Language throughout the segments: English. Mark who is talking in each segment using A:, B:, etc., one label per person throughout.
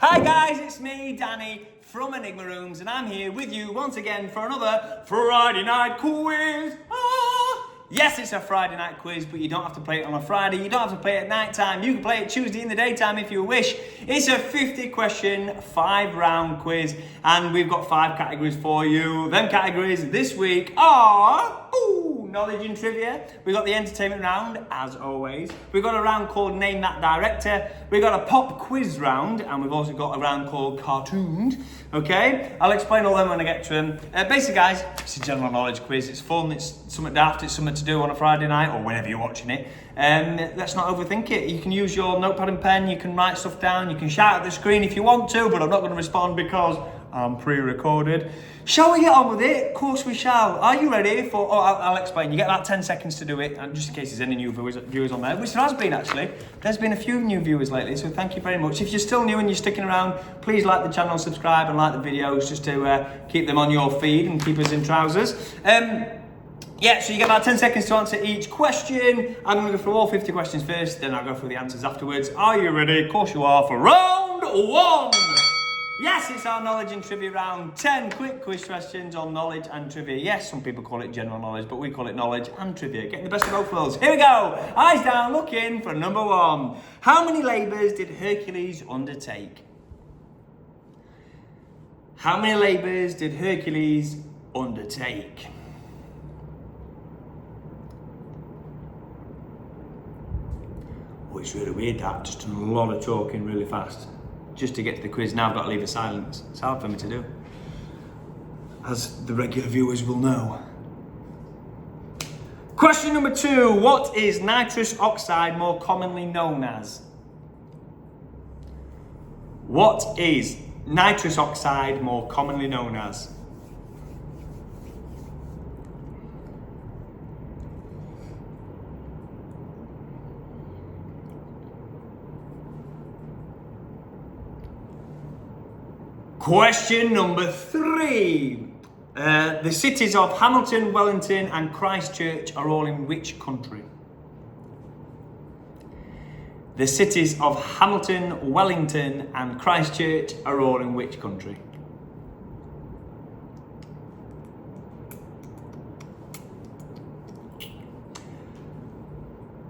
A: Hi guys, it's me, Danny, from Enigma Rooms, and I'm here with you once again for another Friday night quiz. Yes, it's a Friday night quiz, but you don't have to play it on a Friday. You don't have to play it at night time. You can play it Tuesday in the daytime if you wish. It's a 50-question, 5-round quiz, and we've got 5 categories for you. Them categories this week are knowledge and trivia. We've got the entertainment round, as always. We've got a round called Name That Director. We've got a pop quiz round, and we've also got a round called Cartoons. Okay, I'll explain all them when I get to them. Basically, guys, it's a general knowledge quiz. It's fun, it's something daft, it's something to do on a Friday night or whenever you're watching it. Let's not overthink it. You can use your notepad and pen, you can write stuff down, you can shout at the screen if you want to, but I'm not going to respond because I'm pre-recorded. Shall we get on with it? Of course we shall. Are you ready for... Oh, I'll explain. You get about 10 seconds to do it, and just in case there's any new viewers on there, which there has been actually. There's been a few new viewers lately, so thank you very much. If you're still new and you're sticking around, please like the channel, subscribe, and like the videos just to keep them on your feed and keep us in trousers. Yeah, so you get about 10 seconds to answer each question. I'm going to go through all 50 questions first, then I'll go through the answers afterwards. Are you ready? Of course you are for round 1. Yes, it's our knowledge and trivia round. 10 quick quiz questions on knowledge and trivia. Yes, some people call it general knowledge, but we call it knowledge and trivia. Getting the best of both worlds. Here we go. Eyes down, looking for number 1. How many labours did Hercules undertake? How many labours did Hercules undertake? Oh, it's really weird that. Just a lot of talking really fast. Just to get to the quiz. Now I've got to leave a silence. It's hard for me to do, as the regular viewers will know. Question number 2. What is nitrous oxide more commonly known as? What is nitrous oxide more commonly known as? Question number 3. The cities of Hamilton, Wellington and Christchurch are all in which country? The cities of Hamilton, Wellington and Christchurch are all in which country?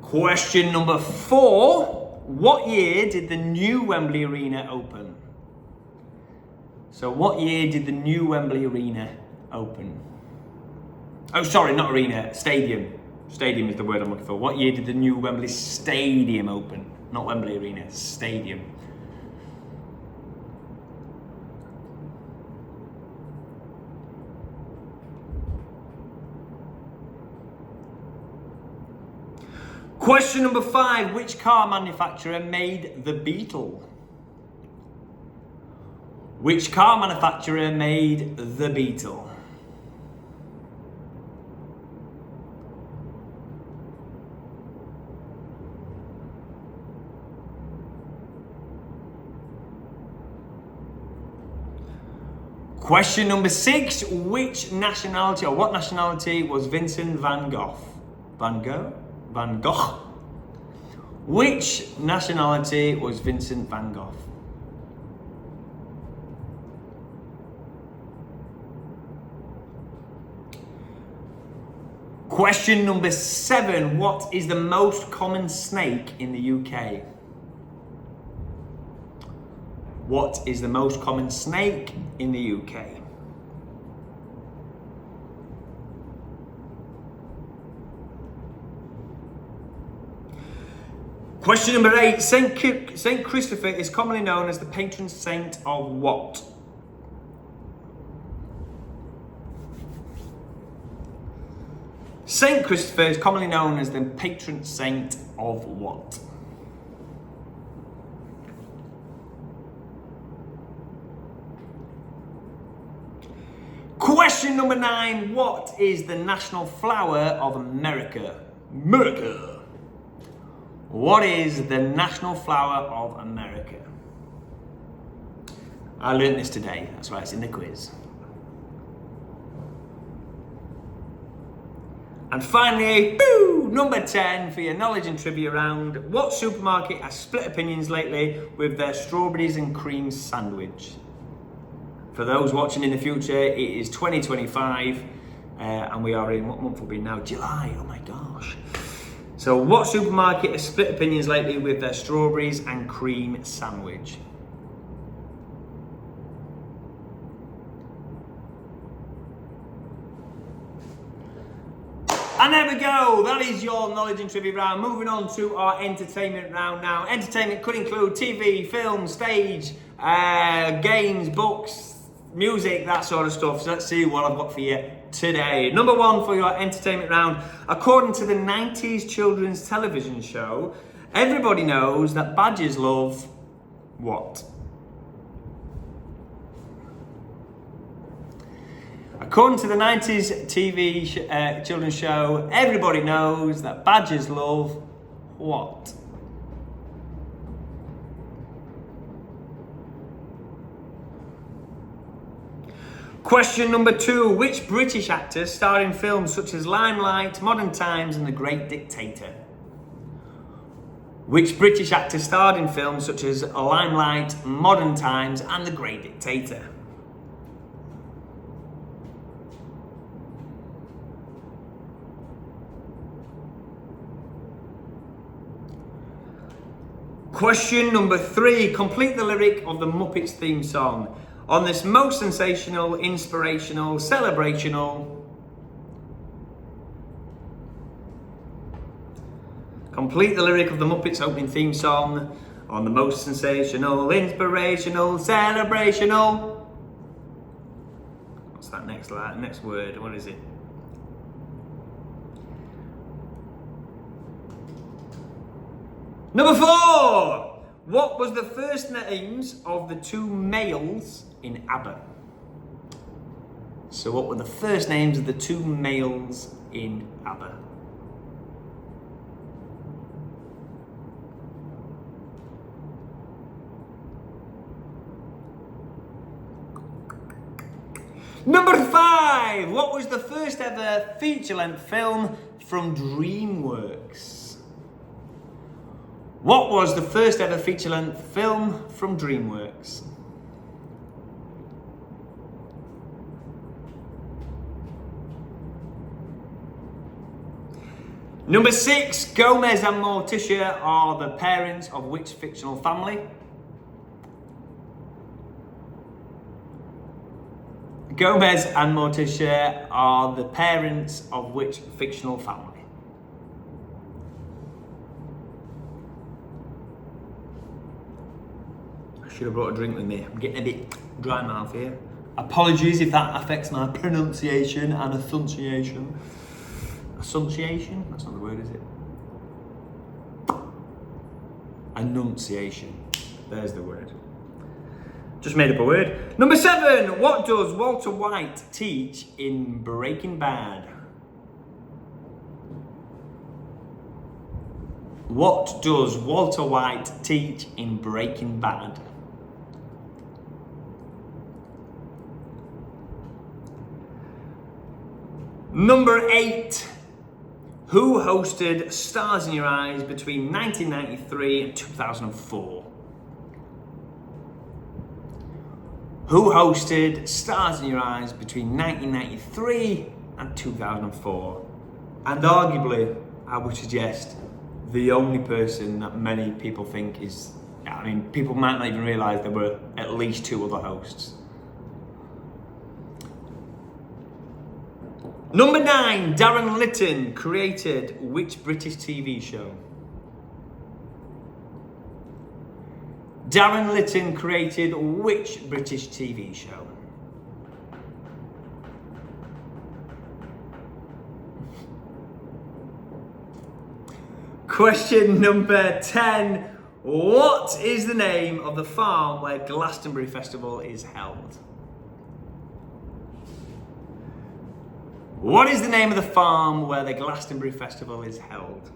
A: Question number 4. What year did the new Wembley Arena open? So what year did the new Wembley Arena open? Oh, sorry, not arena, stadium. Stadium is the word I'm looking for. What year did the new Wembley Stadium open? Not Wembley Arena, stadium. Question number 5. Which car manufacturer made the Beetle? Which car manufacturer made the Beetle? Question number 6. Which nationality or what nationality was Vincent van Gogh? Van Gogh? Van Gogh? Which nationality was Vincent van Gogh? Question number 7. What is the most common snake in the UK? What is the most common snake in the UK? Question number 8. Saint Christopher is commonly known as the patron saint of what? Saint Christopher is commonly known as the patron saint of what? Question number 9. What is the national flower of America? America. What is the national flower of America? I learned this today, that's why it's in the quiz. And finally, boo, number 10 for your knowledge and trivia round. What supermarket has split opinions lately with their strawberries and cream sandwich? For those watching in the future, it is 2025, and we are in, what month will be now? July, oh my gosh. So what supermarket has split opinions lately with their strawberries and cream sandwich? And there we go, that is your knowledge and trivia round. Moving on to our entertainment round now. Entertainment could include TV, film, stage, games, books, music, that sort of stuff. So let's see what I've got for you today. Number 1 for your entertainment round. According to the 90s children's television show, everybody knows that badgers love what? According to the 90s TV children's show, everybody knows that badgers love what? Question number 2. Which British actors starred in films such as Limelight, Modern Times and The Great Dictator? Which British actors starred in films such as Limelight, Modern Times and The Great Dictator? Question number 3. Complete the lyric of the Muppets theme song. On this most sensational, inspirational, celebrational. Complete the lyric of the Muppets opening theme song. On the most sensational, inspirational, celebrational. What's that next line? Next word? What is it? Number 4. What was the first names of the 2 males in ABBA? So what were the first names of the 2 males in ABBA? Number 5. What was the first ever feature-length film from DreamWorks? What was the first ever feature-length film from DreamWorks? Number 6. Gomez and Morticia are the parents of which fictional family? Gomez and Morticia are the parents of which fictional family? Should have brought a drink with me. I'm getting a bit dry mouth here. Apologies if that affects my pronunciation and enunciation. Enunciation? That's not the word, is it? Enunciation. There's the word. Just made up a word. Number 7. What does Walter White teach in Breaking Bad? What does Walter White teach in Breaking Bad? Number 8. Who hosted Stars in Your Eyes between 1993 and 2004? Who hosted Stars in Your Eyes between 1993 and 2004? And arguably, I would suggest, the only person that many people think is, I mean, people might not even realise there were at least 2 other hosts. Number 9. Darren Litton created which British TV show? Darren Litton created which British TV show? Question number 10. What is the name of the farm where Glastonbury Festival is held? What is the name of the farm where the Glastonbury Festival is held?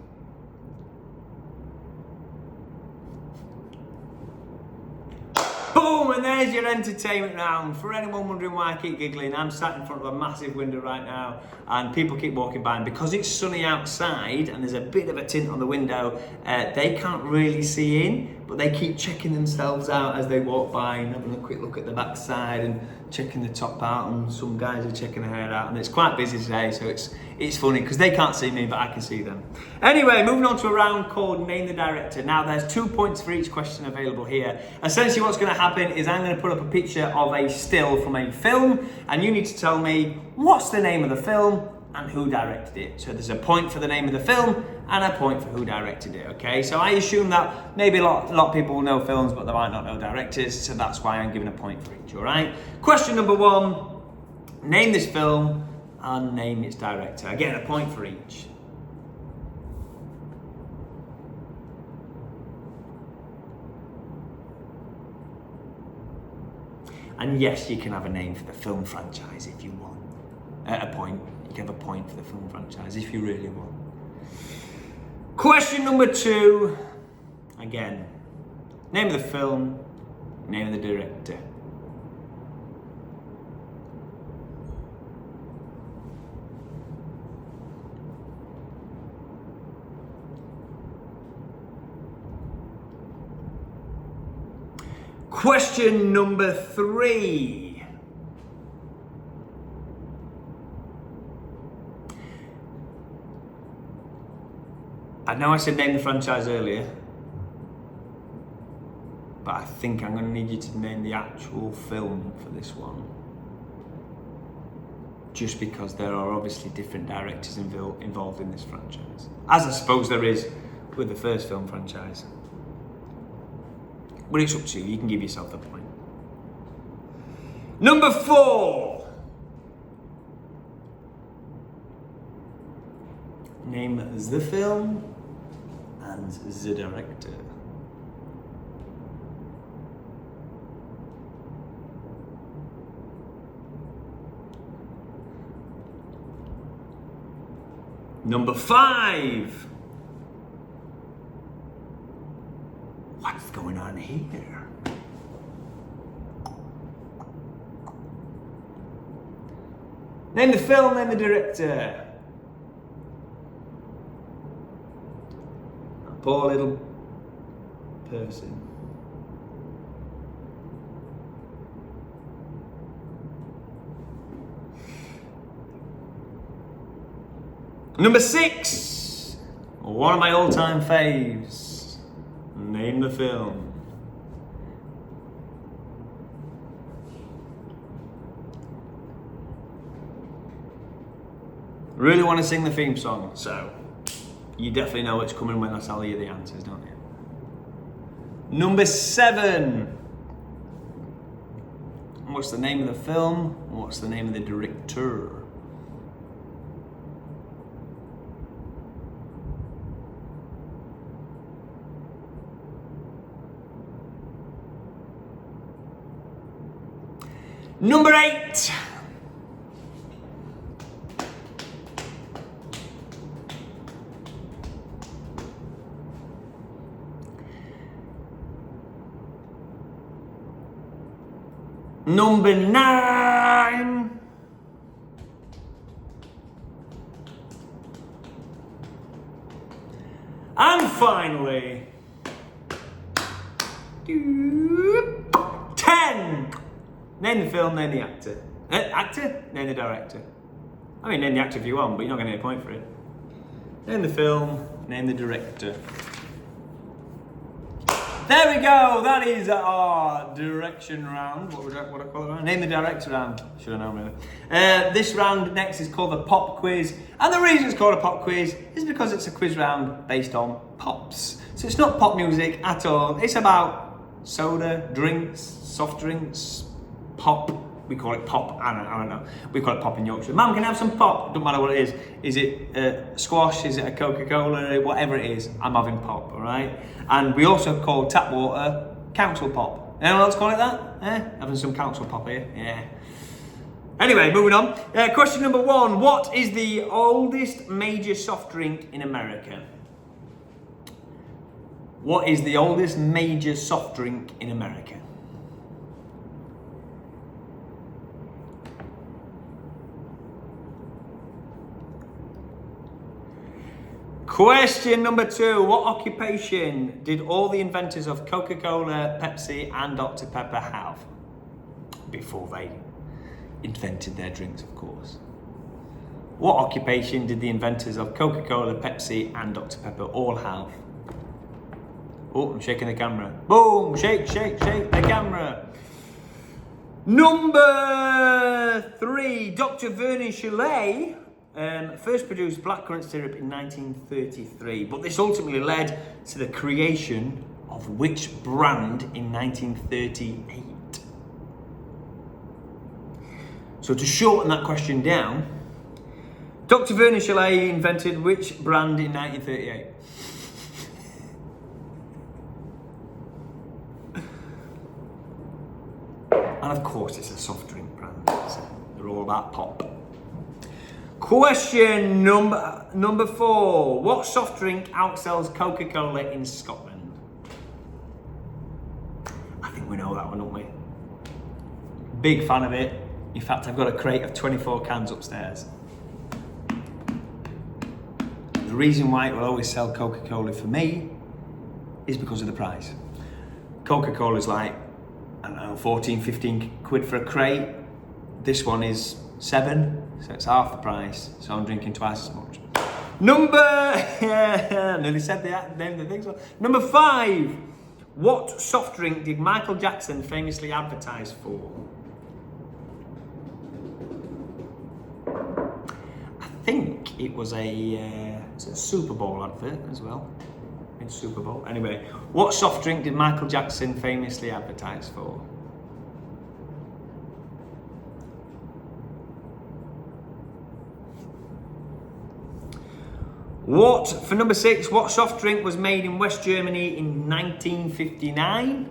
A: Boom! And and there's your entertainment round. For anyone wondering why I keep giggling, I'm sat in front of a massive window right now and people keep walking by, and because it's sunny outside and there's a bit of a tint on the window, they can't really see in, but they keep checking themselves out as they walk by and having a quick look at the backside and checking the top out, and some guys are checking their hair out, and it's quite busy today, so it's funny because they can't see me but I can see them. Anyway, moving on to a round called Name the Director. Now there's 2 points for each question available here. Essentially what's going to happen is I'm going to put up a picture of a still from a film, and you need to tell me what's the name of the film and who directed it. So there's a point for the name of the film and a point for who directed it, okay? So I assume that maybe a lot of people will know films, but they might not know directors, so that's why I'm giving a point for each, all right? Question number 1, name this film and name its director. Again, a point for each. And yes, you can have a name for the film franchise if you want. At a point, you can have a point for the film franchise if you really want. Question number 2, again, name of the film, name of the director. Question number 3. I know I said name the franchise earlier, but I think I'm going to need you to name the actual film for this one. Just because there are obviously different directors involved in this franchise. As I suppose there is with the first film franchise. But it's up to you, you can give yourself the point. Number 4. Name the film and the director. Number 5. What's going on here? Name the film, name the director. A poor little person. Number 6. One of my all-time faves. Name the film. Really want to sing the theme song, so you definitely know what's coming when I tell you the answers, don't you? Number 7. What's the name of the film? What's the name of the director? Number 8. Number 9. And finally, 10. Name the film, name the actor. Actor? Name the director. I mean, name the actor if you want, but you're not going to get a point for it. Name the film, name the director. There we go, that is our direction round. What would I call it round? Name the director round. Should have known really. This round next is called the pop quiz. And the reason it's called a pop quiz is because it's a quiz round based on pops. So it's not pop music at all. It's about soda, drinks, soft drinks, pop. We call it pop, I don't know. We call it pop in Yorkshire. Mum, can I have some pop? Doesn't matter what it is. Is it squash? Is it a Coca-Cola? Whatever it is, I'm having pop, all right? And we also call tap water council pop. Anyone else call it that? Having some council pop here? Yeah. Anyway, moving on. Question number 1. What is the oldest major soft drink in America? What is the oldest major soft drink in America? Question number 2. What occupation did all the inventors of Coca-Cola, Pepsi and Dr. Pepper have before they invented their drinks, of course? What occupation did the inventors of Coca-Cola, Pepsi and Dr. Pepper all have? Oh, I'm shaking the camera. Boom! Shake, shake, shake the camera. Number 3. Dr. Vernon Shirley first produced blackcurrant syrup in 1933, but this ultimately led to the creation of which brand in 1938? So to shorten that question down, Dr. Vernon Shirley invented which brand in 1938? And of course it's a soft drink brand, so they're all about pop. Question number 4. What soft drink outsells Coca-Cola in Scotland? I think we know that one, don't we? Big fan of it. In fact, I've got a crate of 24 cans upstairs. The reason why it will always sell Coca-Cola for me is because of the price. Coca-Cola's like, I don't know, 14, 15 quid for a crate. This one is 7, so it's half the price, so I'm drinking twice as much. Nearly said the name of the thing. Number 5. What soft drink did Michael Jackson famously advertise for? I think it was a Super Bowl advert as well. In Super Bowl. Anyway, what soft drink did Michael Jackson famously advertise for? For number 6, what soft drink was made in West Germany in 1959?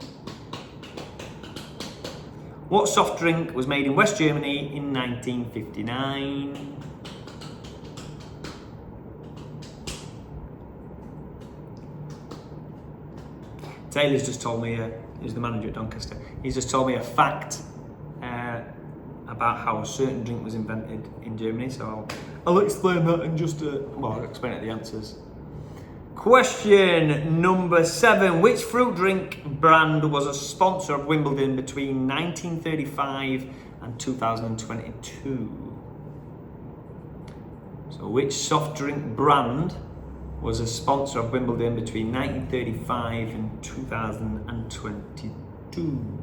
A: What soft drink was made in West Germany in 1959? Taylor's just told me, he's the manager at Doncaster, he's just told me a fact about how a certain drink was invented in Germany, so I'll explain that in just I'll explain it the answers. Question number 7. Which fruit drink brand was a sponsor of Wimbledon between 1935 and 2022? So which soft drink brand was a sponsor of Wimbledon between 1935 and 2022?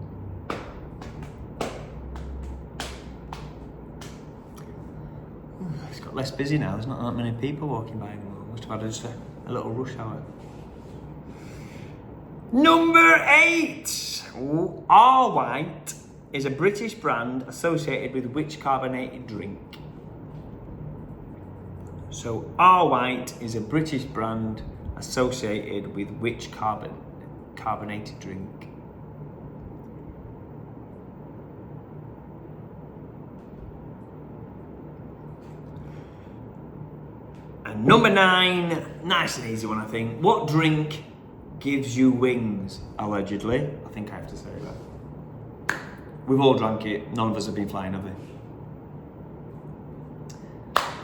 A: It's got less busy now, there's not that many people walking by anymore. Must have had just a little rush hour. Number 8. R White is a British brand associated with which carbonated drink? So R White is a British brand associated with which carbonated drink? And number 9, nice and easy one I think. What drink gives you wings, allegedly? I think I have to say that. We've all drunk it, none of us have been flying, have we?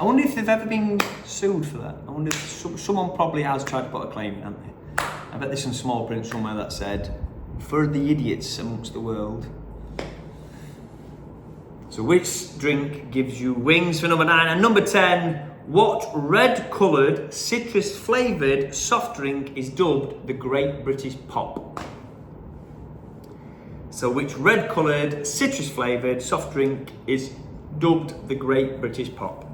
A: I wonder if they've ever been sued for that. I wonder if someone probably has tried to put a claim in, haven't they? I bet there's some small print somewhere that said, for the idiots amongst the world. So which drink gives you wings for number 9? And number 10, what red-coloured, citrus-flavoured soft drink is dubbed the Great British Pop? So which red-coloured, citrus-flavoured soft drink is dubbed the Great British Pop?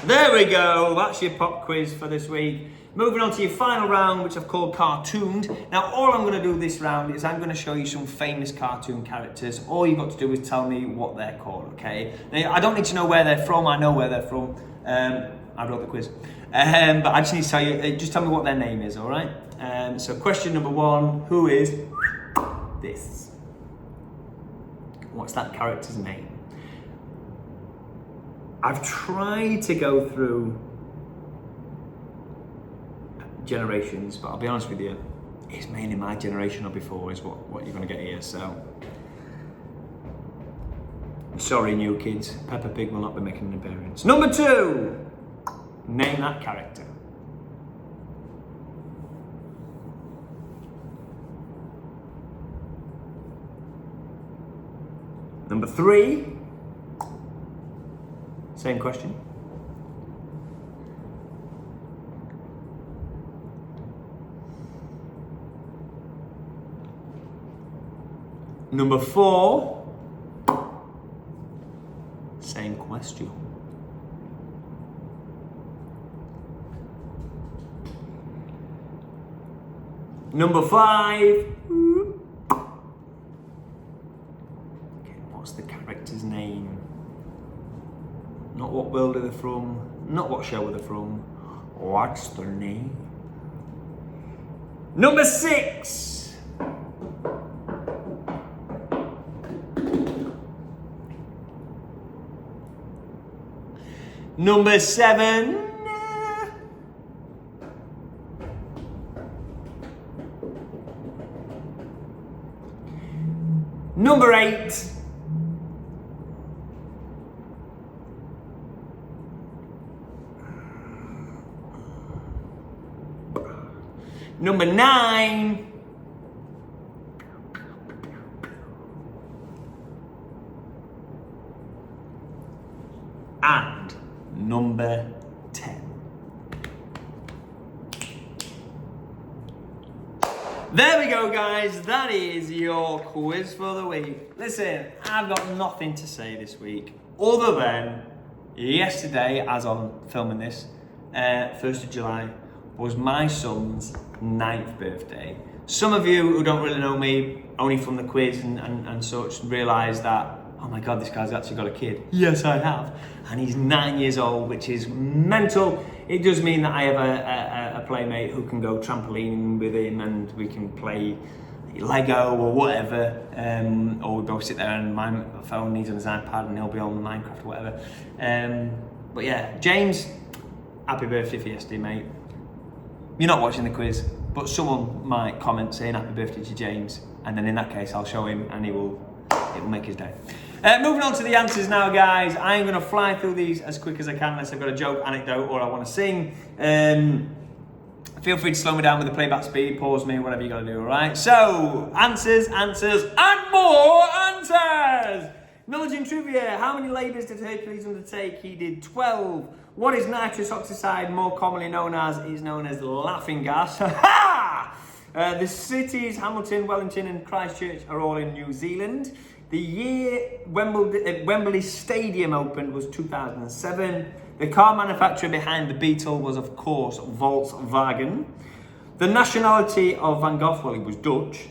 A: There we go, that's your pop quiz for this week. Moving on to your final round, which I've called Cartooned. Now, all I'm going to do this round is I'm going to show you some famous cartoon characters. All you've got to do is tell me what they're called, okay? Now, I don't need to know where they're from, I know where they're from. I wrote the quiz. But I just need to tell you, just tell me what their name is, all right? So question number 1, who is this? What's that character's name? I've tried to go through generations, but I'll be honest with you, it's mainly my generation or before is what you're going to get here, so sorry new kids, Peppa Pig will not be making an appearance. Number 2, Name that character. Number 3, same question. Number 4, same question. Number 5, what's the character's name? Not what world are they from, not what show are they from, what's their name? Number 6, number 7, number 8, number 9, and number 10. There we go, guys. That is your quiz for the week. Listen, I've got nothing to say this week other than yesterday, as I'm filming this, 1st of July, was my son's 9th birthday. Some of you who don't really know me, only from the quiz and such, realise that, oh my God, this guy's actually got a kid. Yes, I have. And he's 9 years old, which is mental. It does mean that I have a playmate who can go trampolining with him and we can play Lego or whatever. Or we both sit there and my phone needs on his iPad and he'll be on Minecraft or whatever. But yeah, James, happy birthday for yesterday, mate. You're not watching the quiz, but someone might comment saying happy birthday to James, and then in that case I'll show him and it will make his day. Moving on to the answers now, guys. I'm going to fly through these as quick as I can unless I've got a joke, anecdote, or I want to sing. Feel free to slow me down with the playback speed, pause me, whatever you got to do, all right? So, answers, and more answers! Knowledge and trivia. How many labours did Hercules undertake? He did 12. What is nitrous oxide more commonly known as? It's known as laughing gas. The cities, Hamilton, Wellington and Christchurch, are all in New Zealand. The year Wembley Stadium opened was 2007. The car manufacturer behind the Beetle was, of course, Volkswagen. The nationality of Van Gogh, well, he was Dutch.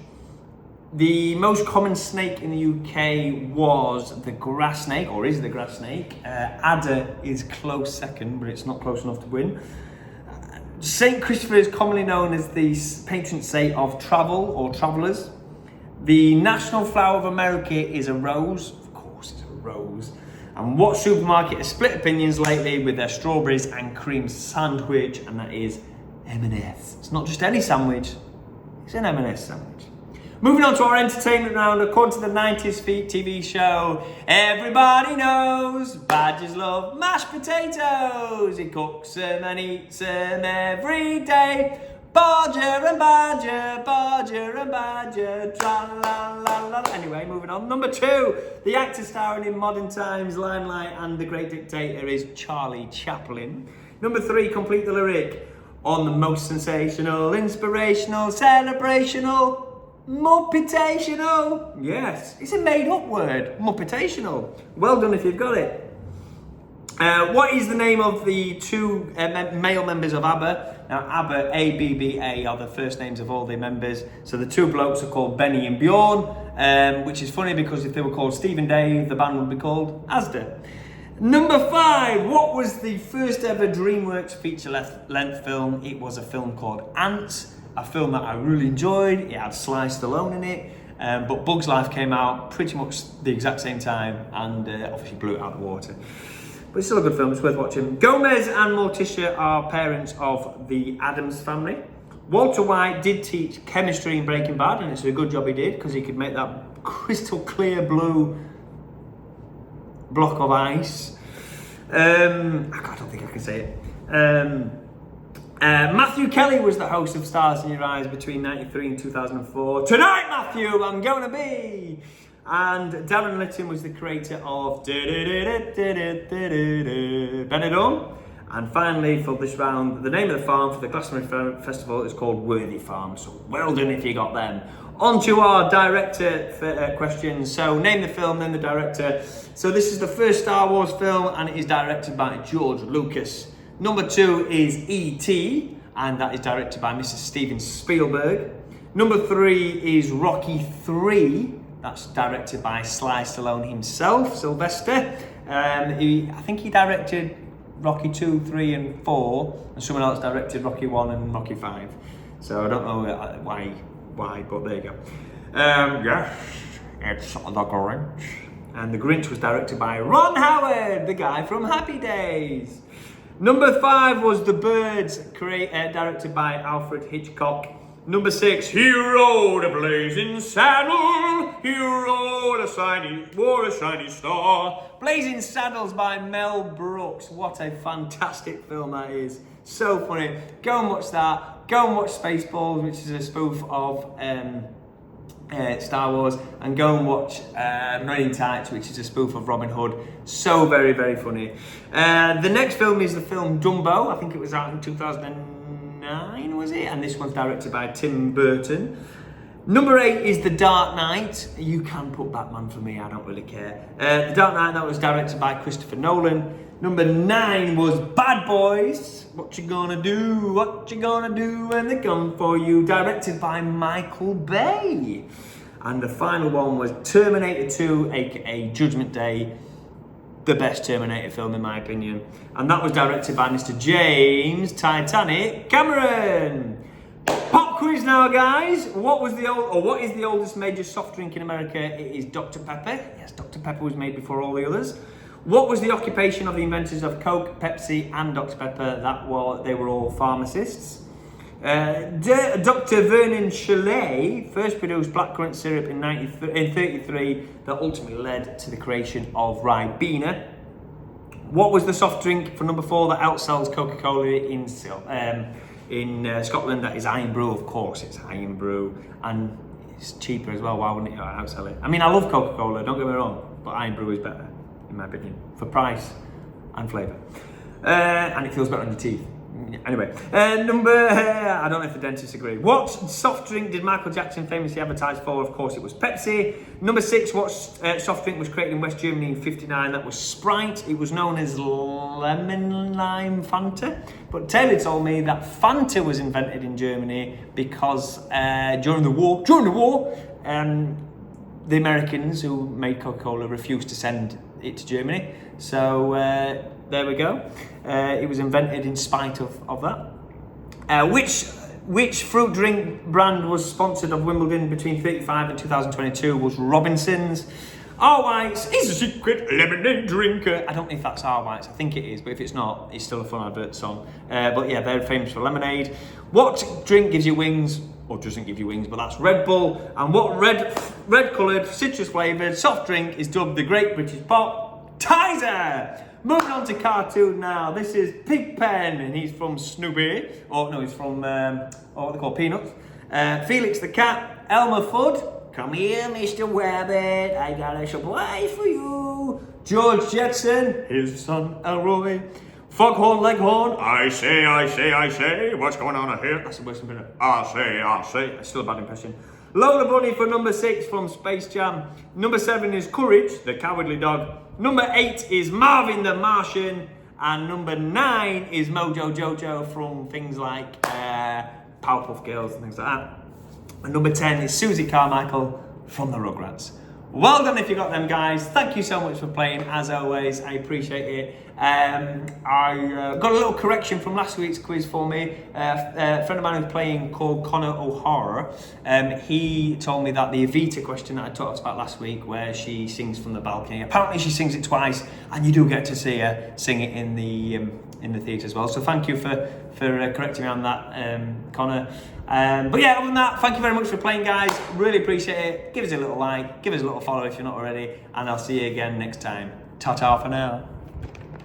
A: The most common snake in the UK was the grass snake, or is the grass snake. Adder is close second, but it's not close enough to win. St. Christopher is commonly known as the patron saint of travel or travellers. The national flower of America is a rose. Of course it's a rose. And what supermarket has split opinions lately with their strawberries and cream sandwich? And that is M&S. It's not just any sandwich, it's an M&S sandwich. Moving on to our entertainment round, according to the 90s TV show, everybody knows badgers love mashed potatoes. He cooks them and eats them every day. Badger and badger, badger and badger, tra-la-la-la. Anyway, moving on. Number 2, the actor starring in Modern Times, Limelight and The Great Dictator is Charlie Chaplin. Number 3, complete the lyric. On the most sensational, inspirational, celebrational, Muppetational. Yes, it's a made-up word. Muppetational. Well done if you've got it. What is the name of the 2 male members of ABBA? Now, ABBA, A-B-B-A, are the first names of all the members. So the 2 blokes are called Benny and Bjorn, which is funny because if they were called Steve and Dave, the band would be called Asda. Number 5, what was the first ever DreamWorks feature-length film? It was a film called Ants, a film that I really enjoyed. It had Sly Stallone in it, but Bug's Life came out pretty much the exact same time and obviously blew it out of the water. But it's still a good film, it's worth watching. Gomez and Morticia are parents of the Addams family. Walter White did teach chemistry in Breaking Bad, and it's a good job he did, because he could make that crystal clear blue block of ice. I don't think I can say it. Matthew Kelly was the host of Stars in Your Eyes between 93 and 2004. Tonight, Matthew, I'm gonna be. And Darren Litton was the creator of Benidorm. And finally, for this round, the name of the farm for the Glastonbury Festival is called Worthy Farm. So well done if you got them. On to our director questions. So name the film, then the director. So this is the first Star Wars film, and it is directed by George Lucas. Number 2 is E.T., and that is directed by Mr. Steven Spielberg. Number 3 is Rocky 3. That's directed by Sly Stallone himself, Sylvester. I think he directed Rocky 2, 3 and 4, and someone else directed Rocky 1 and Rocky 5. So I don't know why, but there you go. Yes, it's The Grinch. And The Grinch was directed by Ron Howard, the guy from Happy Days. Number 5 was The Birds, directed by Alfred Hitchcock. Number 6, he rode a blazing saddle, he wore a shiny star. Blazing Saddles by Mel Brooks. What a fantastic film that is. So funny. Go and watch that. Go and watch Spaceballs, which is a spoof of Star Wars. And go and watch Men in Tights, which is a spoof of Robin Hood. So very, very funny. The next film is the film Dumbo. I think it was out in 2009, was it? And this one's directed by Tim Burton. Number 8 is The Dark Knight. You can put Batman for me, I don't really care. The Dark Knight, that was directed by Christopher Nolan. Number 9 was Bad Boys. What you gonna do? What you gonna do when they come for you? Directed by Michael Bay. And the final one was Terminator 2, aka Judgment Day. The best Terminator film in my opinion. And that was directed by Mr. James Titanic Cameron. Pop quiz now, guys. What is the oldest major soft drink in America? It is Dr. Pepper. Yes, Dr. Pepper was made before all the others. What was the occupation of the inventors of Coke, Pepsi, and Dr. Pepper? They were all pharmacists. Dr. Vernon Shelley first produced blackcurrant syrup in 1933 that ultimately led to the creation of Ribena. What was the soft drink for number 4 that outsells Coca-Cola in Scotland? That is Iron Brew, of course. It's Iron Brew, and it's cheaper as well. Why wouldn't it outsell it? I mean, I love Coca-Cola, don't get me wrong, but Iron Brew is better, in my opinion, for price and flavour. And it feels better on your teeth. Anyway, I don't know if the dentists agree. What soft drink did Michael Jackson famously advertise for? Of course, it was Pepsi. Number 6, what soft drink was created in West Germany in '59? That was Sprite. It was known as lemon lime Fanta. But Taylor told me that Fanta was invented in Germany because during the war, the Americans who made Coca-Cola refused to send it to Germany. So there we go. It was invented in spite of that. Which fruit drink brand was sponsored of Wimbledon between 1935 and 2022 was Robinson's. R. White's is a secret lemonade drinker. I don't know if that's R. White's, I think it is, but if it's not, it's still a fun advert song. But yeah, they're famous for lemonade. What drink gives you wings, or doesn't give you wings, but that's Red Bull. And what red coloured, citrus flavoured soft drink is dubbed the Great British Pop? Tizer! Moving on to cartoon now. This is Pigpen, and he's from Snoopy. Oh no, he's from what they call Peanuts. Felix the cat. Elmer Fudd. Come here, Mr. Rabbit. I got a surprise for you. George Jetson. His son Elroy. Foghorn Leghorn. I say. What's going on here? That's the worst thing. I say. That's still a bad impression. Lola Bunny for number 6 from Space Jam. Number 7 is Courage, the Cowardly Dog. Number 8 is Marvin the Martian. And number 9 is Mojo Jojo from things like Powerpuff Girls and things like that. And number 10 is Susie Carmichael from the Rugrats. Well done if you got them, guys. Thank you so much for playing, as always. I appreciate it. I got a little correction from last week's quiz for me. A friend of mine who's playing called Connor O'Hara. He told me that the Evita question that I talked about last week, where she sings from the balcony, apparently she sings it twice, and you do get to see her sing it in the theatre as well. So thank you for correcting me on that, Connor. But yeah, other than that, thank you very much for playing, guys. Really appreciate it. Give us a little like, give us a little follow if you're not already, and I'll see you again next time. Ta-ta for now.